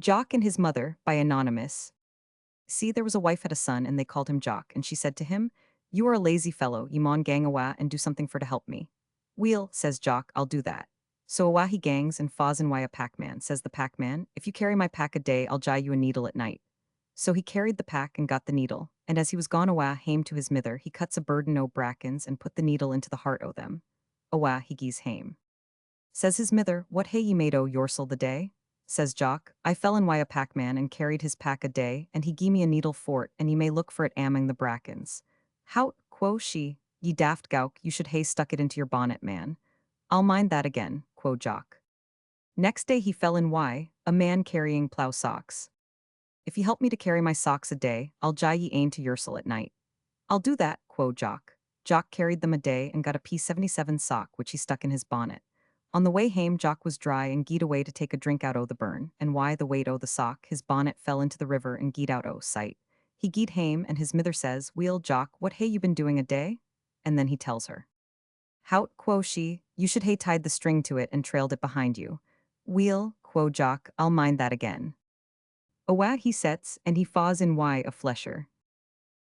Jock and His Mother by Anonymous. See, there was a wife had a son, and they called him Jock, and she said to him, "You are a lazy fellow, you maun gang awa and do something for to help me." "Weel," says Jock, "I'll do that." So awa he gangs and faws in why a packman, says the packman, "If you carry my pack a day, I'll gie you a needle at night." So he carried the pack and got the needle, and as he was gone awa hame to his mither, he cuts a burden o' brackens and put the needle into the heart o' them. Awa he gies hame. Says his mither, "What hae ye made o' yorsel the day?" Says Jock, "I fell in wi' a packman and carried his pack a day, and he gie me a needle fort, and ye may look for it among the brackens." "Hout," quo' she, "ye daft gowk, you should hae stuck it into your bonnet, man." "I'll mind that again," quo' Jock. Next day he fell in wi' a man carrying plough socks. "If ye help me to carry my socks a day, I'll gie ye ane to yorsel at night." "I'll do that," quo' Jock. Jock carried them a day and got a P77 sock, which he stuck in his bonnet. On the way hame, Jock was dry and gied away to take a drink out o' the burn, and why the weight o' the sock, his bonnet fell into the river and gied out o' sight. He gied hame, and his mither says, "Weel, Jock, what hae you been doing a day?" And then he tells her. "Hout," quo' she, "you should hae tied the string to it and trailed it behind you." "Weel," quo' Jock, "I'll mind that again." Awa he sets, and he faws in why a flesher.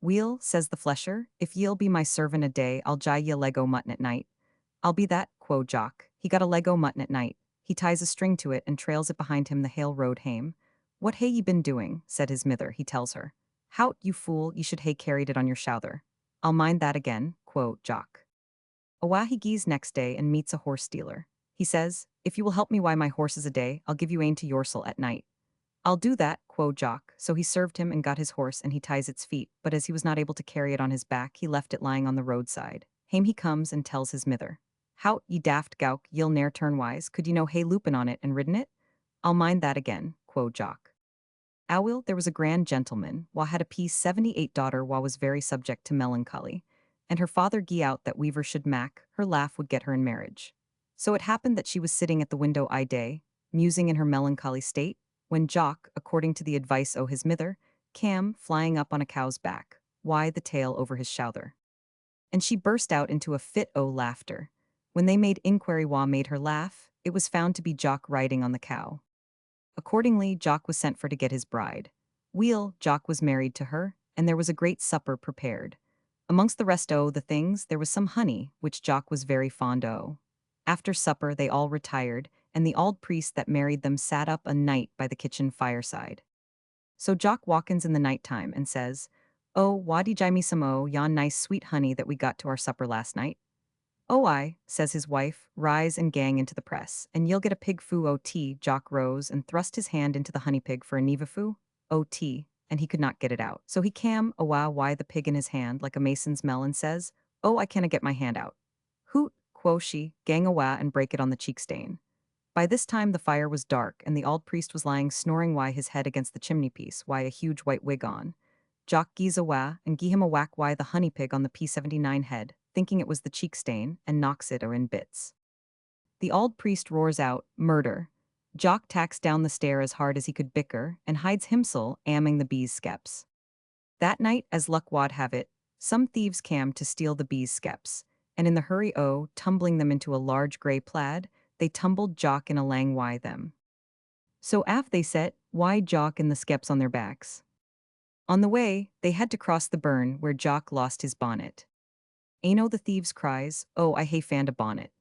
"Weel," says the flesher, "if ye'll be my servant a day, I'll gie ye a Lego mutton at night." "I'll be that," quo' Jock. He got a Lego mutton at night. He ties a string to it and trails it behind him the hale road hame. "What hae ye been doing?" said his mither, he tells her. "Hout, you fool, ye should hae carried it on your shouther." "I'll mind that again," quo' Jock. Awa he gees next day and meets a horse dealer. He says, "If you will help me wy my horses a day, I'll give you ane to yorsel at night." "I'll do that," quo' Jock. So he served him and got his horse and he ties its feet, but as he was not able to carry it on his back, he left it lying on the roadside. Hame he comes and tells his mither. "Hout, ye daft gowk, ye'll ne'er turn wise, could ye no hae loupin on it and ridden it?" "I'll mind that again," quo' Jock. Awil, there was a grand gentleman, wha had a P78 daughter wha was very subject to melancholy, and her father gie out that weaver should mak, her laugh would get her in marriage. So it happened that she was sitting at the window aye day, musing in her melancholy state, when Jock, according to the advice o' his mither, cam flying up on a cow's back, why the tail over his shouther. And she burst out into a fit o' laughter. When they made inquiry wha made her laugh, it was found to be Jock riding on the cow. Accordingly, Jock was sent for to get his bride. Weel, Jock was married to her, and there was a great supper prepared. Amongst the rest o' the things, there was some honey, which Jock was very fond o'. After supper, they all retired, and the auld priest that married them sat up a night by the kitchen fireside. So Jock walkins in the night time and says, "Oh, waddy gie me some o' yon nice sweet honey that we got to our supper last night?" "Oh, I," says his wife, "rise and gang into the press, and ye'll get a pig foo o' tea." Jock rose and thrust his hand into the honey pig for a niva foo o' tea, and he could not get it out. So he cam awa why the pig in his hand like a mason's mell and says, "Oh, I canna get my hand out." "Hoot," quo' she, "gang awa and break it on the cheek stain." By this time the fire was dark, and the auld priest was lying snoring why his head against the chimney piece, why a huge white wig on. Jock gies awa and gie him a whack why the honey pig on the P79 head, thinking it was the cheek stain, and knocks it in bits. The auld priest roars out, "Murder." Jock tacks down the stair as hard as he could bicker, and hides himsel amming the bees' skeps. That night, as luck wad have it, some thieves cam to steal the bees' skeps, and in the hurry tumbling them into a large grey plaid, they tumbled Jock in a lang why them. So af they set, why Jock and the skeps on their backs. On the way, they had to cross the burn where Jock lost his bonnet. Ane o' the thieves cries, "Oh, I hae fand a bonnet."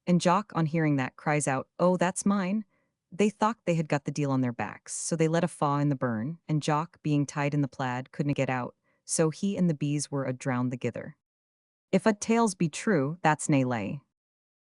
And Jock, on hearing that, cries out, "Oh, that's mine." They thought they had got the deal on their backs, so they let a faw in the burn, and Jock, being tied in the plaid, couldna get out, so he and the bees were a drowned thegither. If a tales be true, that's nae lay.